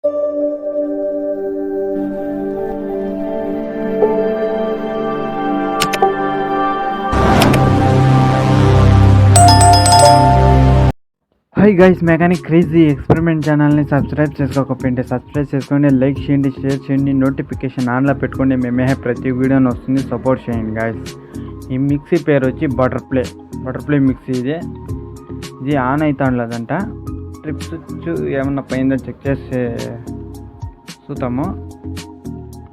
Hi guys, mechanic crazy experiment ఛానల్ని subscribe చేసుకోకపోతే subscribe చేసుకోండి, లైక్ చేయండి, షేర్ చేయండి, నోటిఫికేషన్ ఆన్లో పెట్టుకోండి. మేమే ప్రతి వీడియోని వస్తుంది, సపోర్ట్ చేయండి గైస్. ఈ మిక్సీ పేరు వచ్చి బటర్ఫ్లై మిక్సీ. ఇది ఆన్ అవుతాండలేదంట. ట్రిప్ స్విచ్ ఏమన్నా పైన చెక్ చేసి చూస్తాము.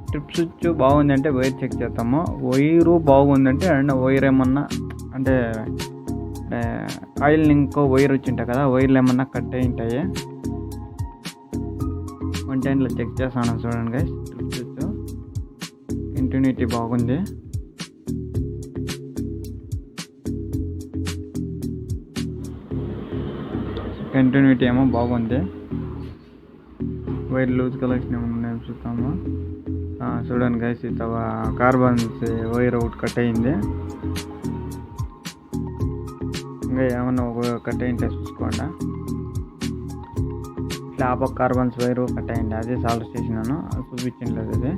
ట్రిప్ స్విచ్ బాగుందంటే వైర్ చెక్ చేస్తాము. వైరు బాగుందంటే అండ్ వైర్ ఏమన్నా అంటే ఆయిల్ ఇంకో వైర్ వచ్చింటాయి కదా, వైర్లు ఏమన్నా కట్ అయి ఉంటాయి. 110లో చెక్ చేస్తాను చూడండి గైస్. కంటిన్యూటీ బాగుంది. కంటిన్యూటీ ఏమో బాగుంది. వైర్ లూజ్ కలెక్షన్ ఏమన్నా చూస్తాము. చూడండి గైస్, కార్బన్స్ వైర్ ఒకటి కట్ అయింది. ఇంకా ఏమన్నా ఒక కట్ అయింటే చూసుకోండి. ఇట్లా కార్బన్స్ వైరు కట్ అయింది, అదే సాల్వ్ చేసినాను, చూపించలేదు. అది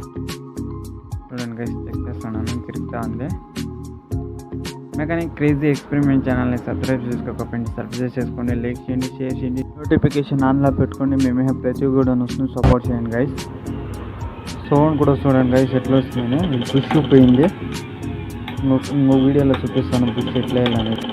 చూడండి గైస్, చెక్ చేస్తున్నాను, తిరుగుతూ ఉంది. మెకానిక్ క్రేజీ ఎక్స్పెరిమెంట్ ఛానల్ని సబ్స్క్రైబ్ చేసుకోకపోయింది, సబ్స్క్రైబ్ చేసుకోండి, లైక్ చేయండి, షేర్ చేయండి, నోటిఫికేషన్ ఆన్లో పెట్టుకోండి. మేమే ప్రతి కూడా వస్తుంది, సపోర్ట్ చేయండి గైస్. సౌండ్ కూడా చూడండి గైస్ ఎట్లా వస్తుంది. పుష్ పోయింది. ఇంకో వీడియోలో చూపిస్తాను పుష్ ఎట్లా వేయాలనేది.